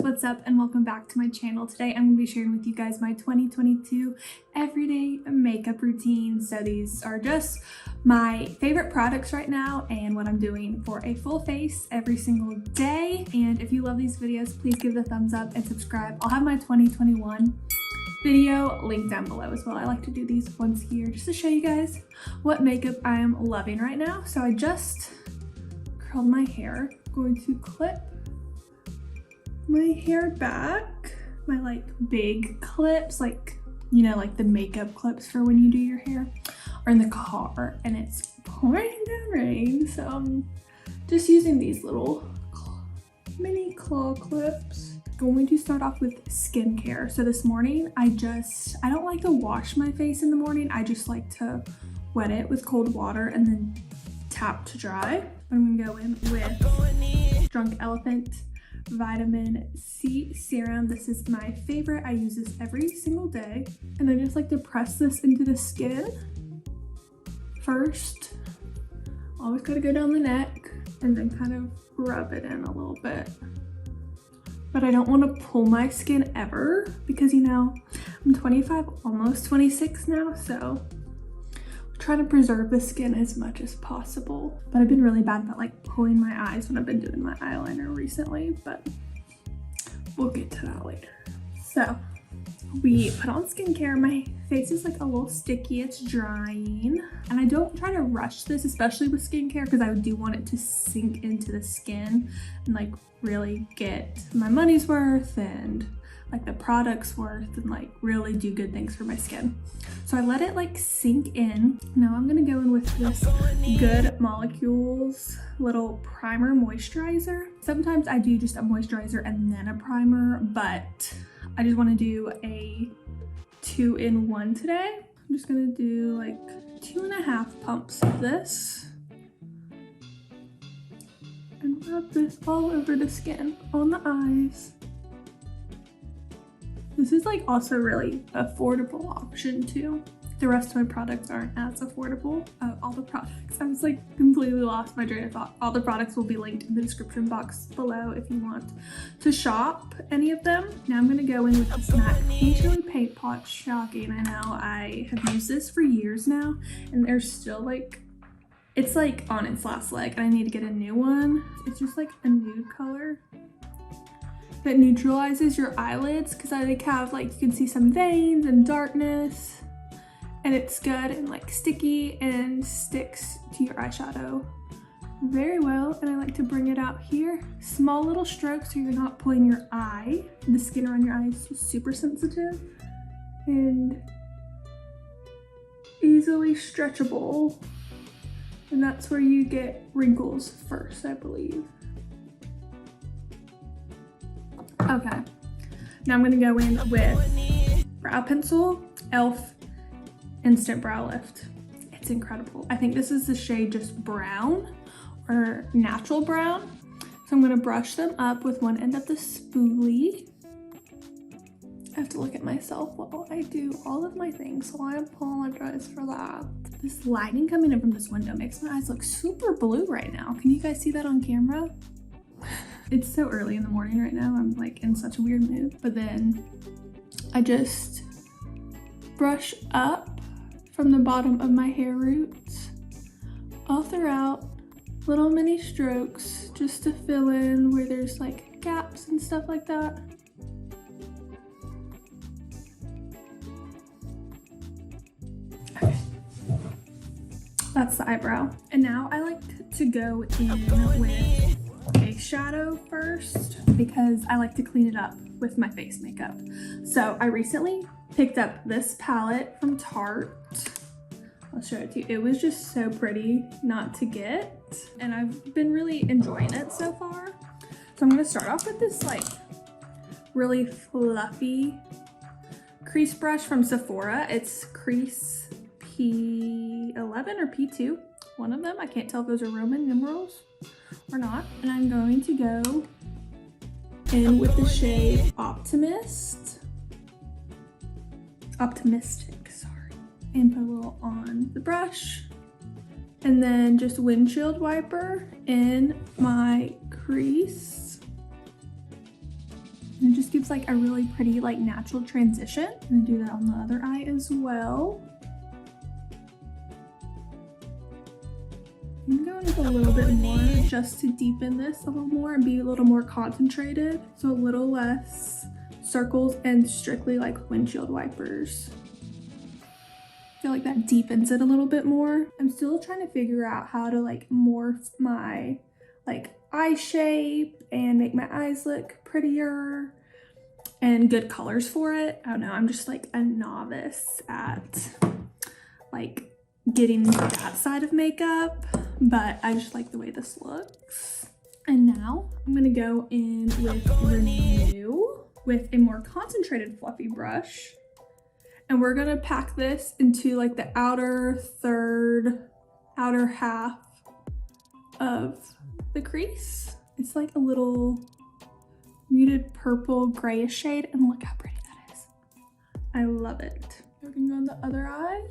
friends, what's up and welcome back to my channel. Today I'm going to be sharing with you guys my 2022 everyday makeup routine. So these are just my favorite products right now and what I'm doing for a full face every single day. And if you love these videos, please give it a thumbs up and subscribe. I'll have my 2021 video linked down below as well. I like to do these once a year just to show you guys what makeup I am loving right now. So I just curled my hair. I'm going to clip my hair back, my like big clips, like, you know, like the makeup clips for when you do your hair, or in the car and it's pouring down rain. So I'm just using these little mini claw clips. Going to start off with skincare. So this morning I don't like to wash my face in the morning. I just like to wet it with cold water and then tap to dry. I'm gonna go in with Drunk Elephant Vitamin C Serum. This is my favorite. I use this every single day. And I just like to press this into the skin first. Always gotta go down the neck and then kind of rub it in a little bit. But I don't want to pull my skin ever because, you know, I'm 25, almost 26 now, so I'm trying to preserve the skin as much as possible. But I've been really bad about like pulling my eyes when I've been doing my eyeliner recently, but we'll get to that later. So we put on skincare. My face is like a little sticky, it's drying. And I don't try to rush this, especially with skincare, because I do want it to sink into the skin and like really get my money's worth and like the product's worth and like really do good things for my skin. So I let it like sink in. Now I'm gonna go in with this Good Molecules little primer moisturizer. Sometimes I do just a moisturizer and then a primer, but I just want to do a 2-in-1 today. I'm just gonna do like 2.5 pumps of this and rub this all over the skin, on the eyes. This is like also really affordable option too. The rest of my products aren't as affordable. All the products, I was like completely lost my train of thought. All the products will be linked in the description box below if you want to shop any of them. Now I'm gonna go in with this MAC Chili Paint Pot. Shocking, I know. I have used this for years now and there's still like, it's like on its last leg and I need to get a new one. It's just like a nude color that neutralizes your eyelids because I like have like, you can see some veins and darkness. And it's good and like sticky and sticks to your eyeshadow very well. And I like to bring it out here. Small little strokes so you're not pulling your eye. The skin around your eye is super sensitive and easily stretchable. And that's where you get wrinkles first, I believe. Okay, now I'm gonna go in with brow pencil, e.l.f. Instant Brow Lift. It's incredible. I think this is the shade just brown or natural brown. So I'm gonna brush them up with one end of the spoolie. I have to look at myself while I do all of my things, so I apologize for that. This lighting coming in from this window makes my eyes look super blue right now. Can you guys see that on camera? It's so early in the morning right now. I'm like in such a weird mood. But then I just brush up from the bottom of my hair roots all throughout, little mini strokes just to fill in where there's like gaps and stuff like that. Okay. That's the eyebrow. And now I like to go in with a shadow first because I like to clean it up with my face makeup. So I recently picked up this palette from Tarte. I'll show it to you. It was just so pretty not to get, and I've been really enjoying it so far. So I'm gonna start off with this like really fluffy crease brush from Sephora. It's Crease P11 or P2, one of them. I can't tell if those are Roman numerals or not. And I'm going to go in with the shade Optimistic, sorry. And put a little on the brush. And then just windshield wiper in my crease. And it just gives like a really pretty like natural transition. I'm gonna do that on the other eye as well. I'm going with a little bit more just to deepen this a little more and be a little more concentrated. So a little less circles and strictly like windshield wipers. I feel like that deepens it a little bit more. I'm still trying to figure out how to like morph my like eye shape and make my eyes look prettier and good colors for it. I don't know, I'm just like a novice at like getting that side of makeup, but I just like the way this looks. And now I'm gonna go in with Renew with a more concentrated fluffy brush. And we're gonna pack this into like the outer half of the crease. It's like a little muted purple grayish shade, and look how pretty that is. I love it. Working on the other eye.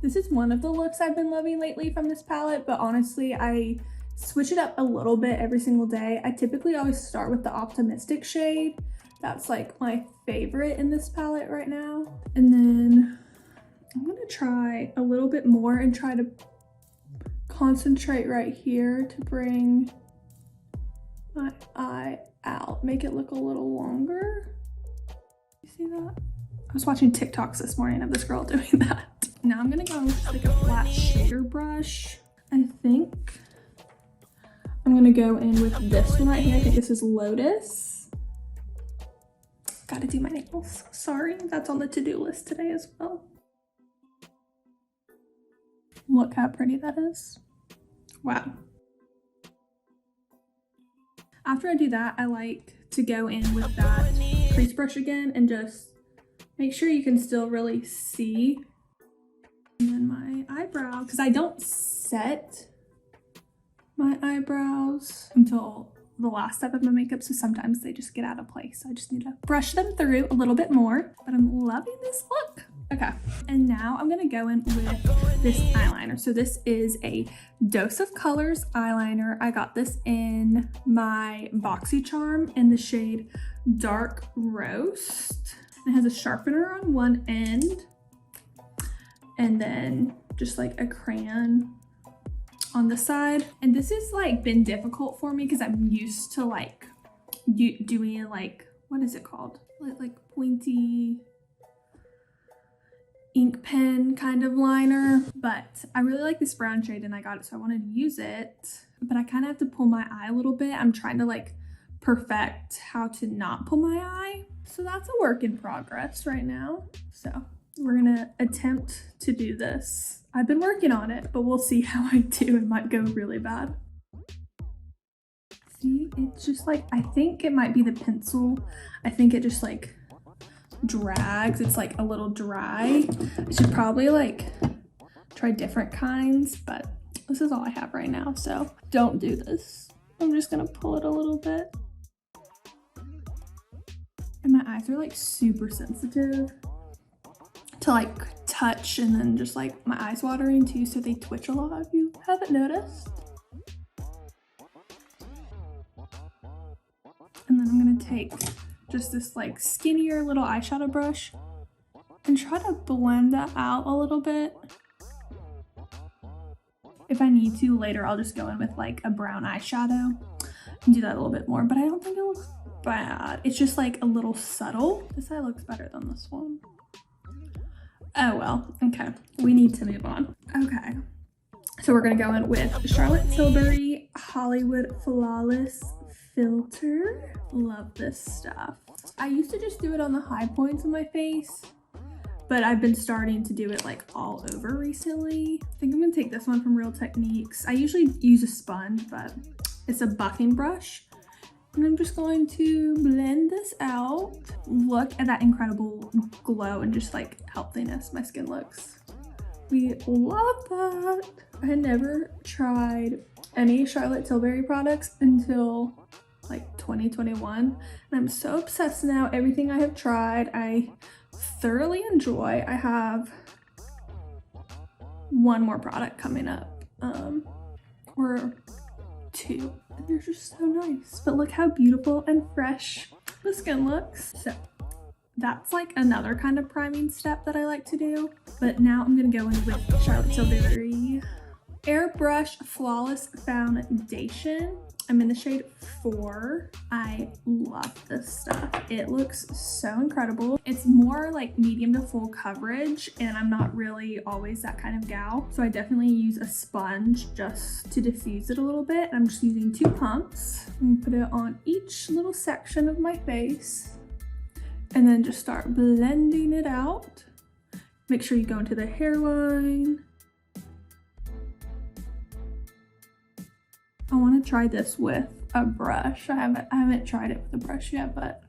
This is one of the looks I've been loving lately from this palette, but honestly, I switch it up a little bit every single day. I typically always start with the Optimistic shade. That's like my favorite in this palette right now. And then I'm gonna try a little bit more and try to concentrate right here to bring my eye out, make it look a little longer. You see that? I was watching TikToks this morning of this girl doing that. Now I'm gonna go with like a flat shader brush. I think I'm gonna go in with this one right here. I think this is Lotus. Gotta do my nails. Sorry, that's on the to-do list today as well. Look how pretty that is. Wow. After I do that, I like to go in with that crease brush again and just make sure you can still really see. And then my eyebrow, because I don't set my eyebrows until the last step of my makeup, so sometimes they just get out of place. So I just need to brush them through a little bit more, but I'm loving this look. Okay, and now I'm gonna go in with this eyeliner. So this is a Dose of Colors eyeliner. I got this in my BoxyCharm in the shade Dark Roast. It has a sharpener on one end and then just like a crayon on the side. And this has like been difficult for me because I'm used to like doing like, what is it called? Like pointy ink pen kind of liner, but I really like this brown shade and I got it, so I wanted to use it, but I kind of have to pull my eye a little bit. I'm trying to like perfect how to not pull my eye, so that's a work in progress right now. So we're gonna attempt to do this. I've been working on it, but we'll see how I do. It might go really bad. See, it's just like, I think it might be the pencil. I think it just like drags. It's like a little dry. I should probably like try different kinds, but this is all I have right now, so don't do this. I'm just gonna pull it a little bit. And my eyes are like super sensitive to like touch, and then just like my eyes watering too, so they twitch a lot if you haven't noticed. And then I'm gonna take just this like skinnier little eyeshadow brush and try to blend that out a little bit. If I need to later, I'll just go in with like a brown eyeshadow and do that a little bit more, but I don't think it looks bad. It's just like a little subtle. This eye looks better than this one. Oh well, okay, we need to move on. Okay, so we're gonna go in with Charlotte Tilbury Hollywood Flawless Filter. Love this stuff. I used to just do it on the high points of my face, but I've been starting to do it like all over recently. I think I'm gonna take this one from Real Techniques. I usually use a sponge, but it's a buffing brush. And I'm just going to blend this out. Look at that incredible glow and just like healthiness my skin looks. We love that. I had never tried any Charlotte Tilbury products until like 2021. And I'm so obsessed now. Everything I have tried, I thoroughly enjoy. I have one more product coming up, or two. They're just so nice. But look how beautiful and fresh the skin looks. So that's like another kind of priming step that I like to do. But now I'm gonna go in with Charlotte Tilbury Airbrush Flawless Foundation. I'm in the shade 4. I love this stuff. It looks so incredible. It's more like medium to full coverage, and I'm not really always that kind of gal. So I definitely use a sponge just to diffuse it a little bit. I'm just using 2 pumps. I'm gonna put it on each little section of my face and then just start blending it out. Make sure you go into the hairline. I want to try this with a brush. I haven't tried it with a brush yet, but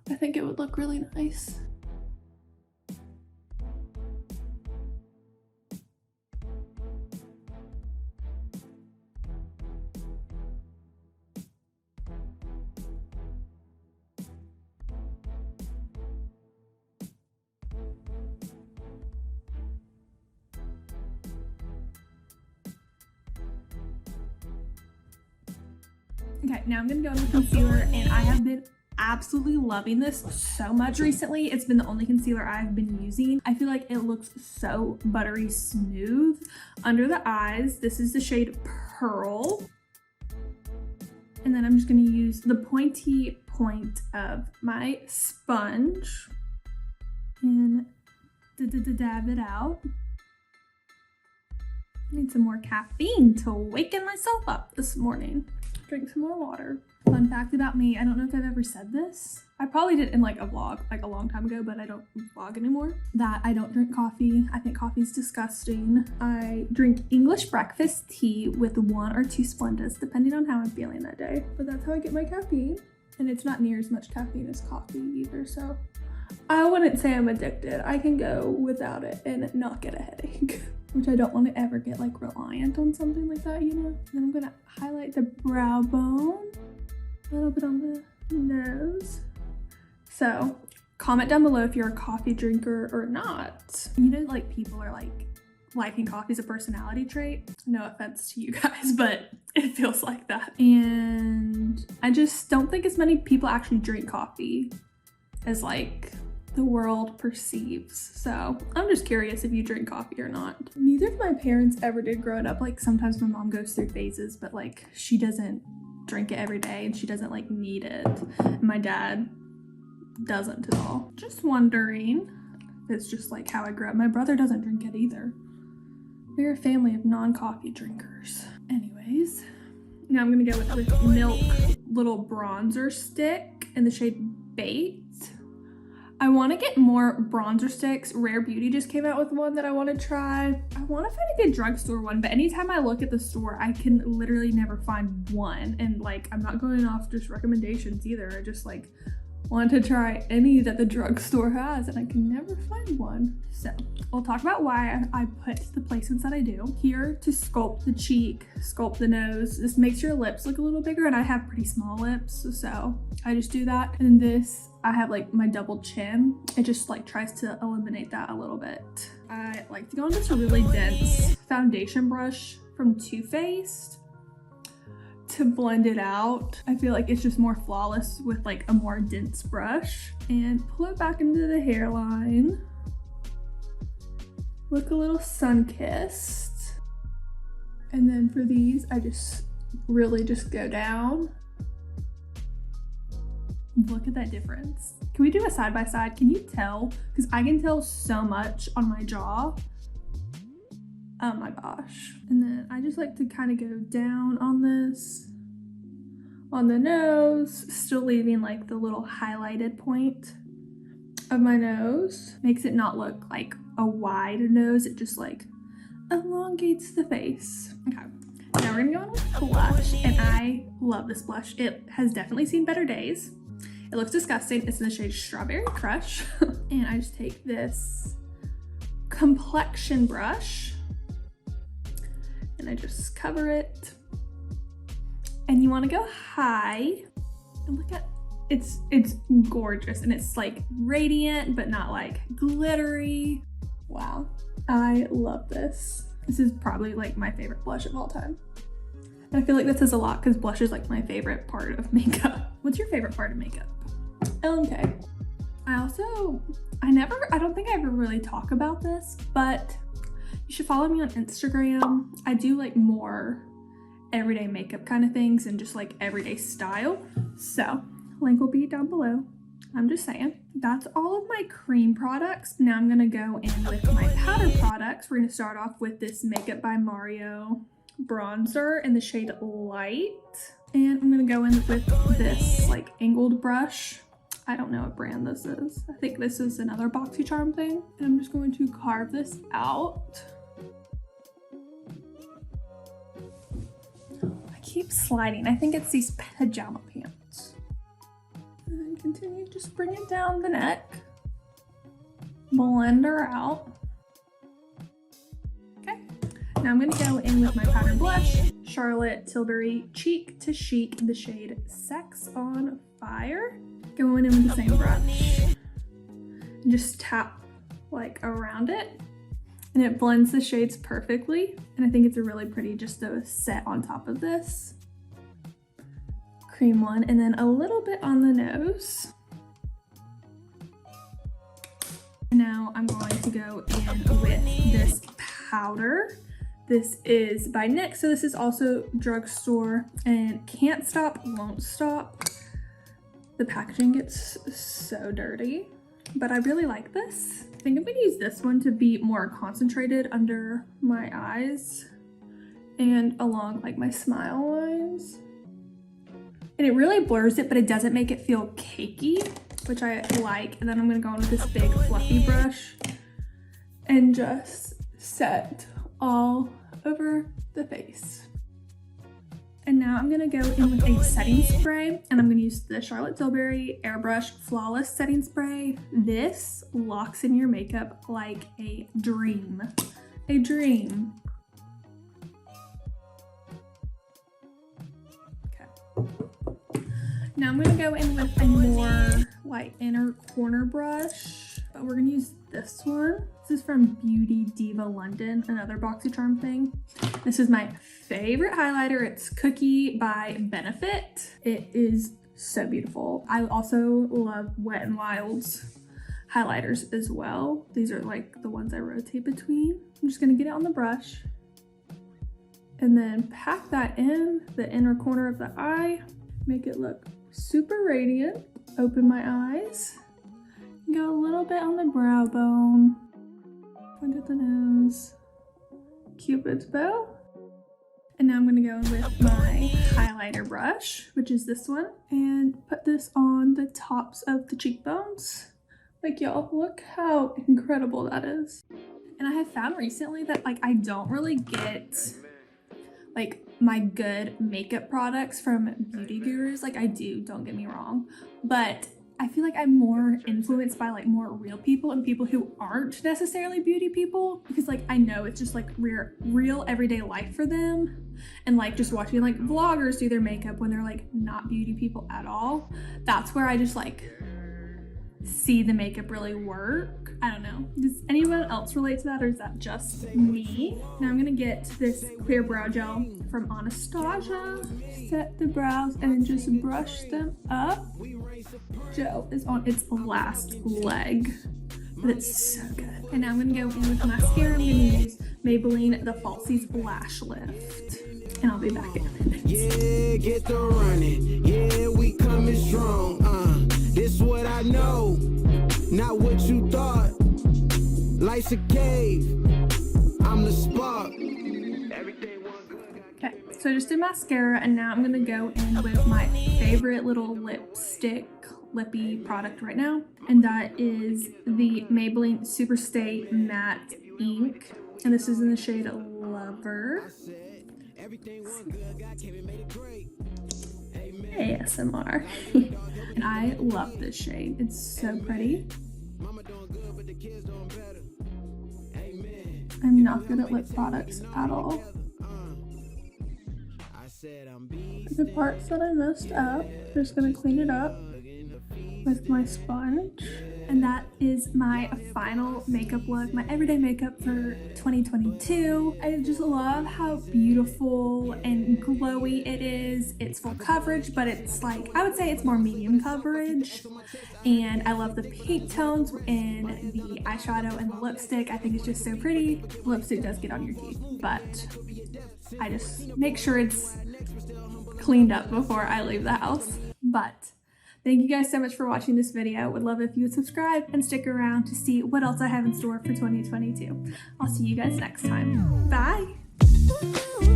I think it would look really nice. Okay, now I'm gonna go in with concealer, and I have been absolutely loving this so much recently. It's been the only concealer I've been using. I feel like it looks so buttery smooth. Under the eyes, this is the shade Pearl. And then I'm just gonna use the pointy point of my sponge and dab it out. Need some more caffeine to waken myself up this morning. Drink some more water. Fun fact about me, I don't know if I've ever said this. I probably did in like a vlog like a long time ago, but I don't vlog anymore. That I don't drink coffee. I think coffee's disgusting. I drink English breakfast tea with 1 or 2 Splendas, depending on how I'm feeling that day. But that's how I get my caffeine. And it's not near as much caffeine as coffee either, so I wouldn't say I'm addicted. I can go without it and not get a headache. Which I don't want to ever get like reliant on something like that, you know? Then I'm gonna highlight the brow bone, a little bit on the nose. So comment down below if you're a coffee drinker or not. You know, like people are like liking coffee as a personality trait. No offense to you guys, but it feels like that. And I just don't think as many people actually drink coffee as like the world perceives. So I'm just curious if you drink coffee or not. Neither of my parents ever did growing up. Like sometimes my mom goes through phases, but like she doesn't drink it every day and she doesn't like need it. And my dad doesn't at all. Just wondering if it's just like how I grew up. My brother doesn't drink it either. We're a family of non-coffee drinkers. Anyways, now I'm gonna go with this Milk little bronzer stick in the shade Bait. I want to get more bronzer sticks. Rare Beauty just came out with one that I want to try. I want to find a good drugstore one, but anytime I look at the store, I can literally never find one. And like, I'm not going off just recommendations either. I just like want to try any that the drugstore has, and I can never find one. So we'll talk about why I put the placements that I do. Here to sculpt the cheek, sculpt the nose. This makes your lips look a little bigger, and I have pretty small lips, so I just do that. And this, I have like my double chin. It just like tries to eliminate that a little bit. I like to go on this really dense foundation brush from Too Faced to blend it out. I feel like it's just more flawless with like a more dense brush. And pull it back into the hairline. Look a little sun-kissed. And then for these, I just really just go down. Look at that difference. Can we do a side by side? Can you tell? Because I can tell so much on my jaw. Oh my gosh. And then I just like to kind of go down on this, on the nose, still leaving like the little highlighted point of my nose. Makes it not look like a wide nose. It just like elongates the face. Okay. Now we're gonna go in with blush, and I love this blush. It has definitely seen better days. It looks disgusting. It's in the shade Strawberry Crush. And I just take this complexion brush and I just cover it. And you want to go high and look at it's gorgeous, and it's like radiant but not like glittery. Wow, I love this. This is probably like my favorite blush of all time. And I feel like that says a lot because blush is like my favorite part of makeup. What's your favorite part of makeup? Okay. I don't think I ever really talk about this, but you should follow me on Instagram. I do like more everyday makeup kind of things and just like everyday style. So link will be down below. I'm just saying. That's all of my cream products. Now I'm gonna go in with my powder products. We're gonna start off with this Makeup by Mario bronzer in the shade Light. And I'm gonna go in with this like angled brush. I don't know what brand this is. I think this is another BoxyCharm thing. And I'm just going to carve this out. I keep sliding. I think it's these pajama pants. And then continue, just bring it down the neck. Blend her out. Okay. Now I'm gonna go in with my powder blush, Charlotte Tilbury Cheek to Chic in the shade Sex on Fire. Going in with the same brush. And just tap like around it. And it blends the shades perfectly. And I think it's a really pretty just to set on top of this. Cream one, and then a little bit on the nose. Now I'm going to go in with this powder. This is by NYX, so this is also drugstore, and Can't Stop, Won't Stop. The packaging gets so dirty, but I really like this. I think I'm gonna use this one to be more concentrated under my eyes and along like my smile lines. And it really blurs it, but it doesn't make it feel cakey, which I like. And then I'm gonna go in with this big fluffy brush and just set all over the face. And now I'm gonna go in with a setting spray, and I'm gonna use the Charlotte Tilbury Airbrush Flawless Setting Spray. This locks in your makeup like a dream. A dream. Okay. Now I'm gonna go in with a more like inner corner brush, but we're gonna use this one. This is from Beauty Diva London, another BoxyCharm thing. This is my favorite highlighter. It's Cookie by Benefit. It is so beautiful. I also love Wet n Wild's highlighters as well. These are like the ones I rotate between. I'm just gonna get it on the brush and then pack that in the inner corner of the eye. Make it look super radiant. Open my eyes. Go a little bit on the brow bone. Point at the nose. Cupid's bow. And now I'm gonna go in with my highlighter brush, which is this one, and put this on the tops of the cheekbones. Like, y'all, look how incredible that is. And I have found recently that like I don't really get like my good makeup products from beauty gurus. Like I do, don't get me wrong, but I feel like I'm more influenced by like more real people and people who aren't necessarily beauty people, because like I know it's just like real everyday life for them, and like just watching like vloggers do their makeup when they're like not beauty people at all. That's where I just like see the makeup really work. I don't know. Does anyone else relate to that, or is that just me? Now I'm gonna get this clear brow gel from Anastasia. Set the brows and then just brush them up. Gel is on its last leg, but it's so good. And now I'm gonna go in with mascara. I'm gonna use Maybelline The Falsies Lash Lift. And I'll be back in a minute. Yeah, get the running. Yeah, we coming strong. This what I know, not what you thought. Life's a cave. I'm the spark. Okay, so I just did mascara, and now I'm gonna go in with my favorite little lippy product right now, and that is the Maybelline Superstay Matte Ink, and this is in the shade Lover. ASMR. And I love this shade. It's so pretty. I'm not good at lip products at all. The parts that I messed up, just gonna clean it up with my sponge. And that is my final makeup look, my everyday makeup for 2022. I just love how beautiful and glowy it is. It's full coverage, but it's like, I would say it's more medium coverage. And I love the pink tones in the eyeshadow and the lipstick. I think it's just so pretty. The lipstick does get on your teeth, but I just make sure it's cleaned up before I leave the house. But thank you guys so much for watching this video. Would love if you would subscribe and stick around to see what else I have in store for 2022. I'll see you guys next time. Bye!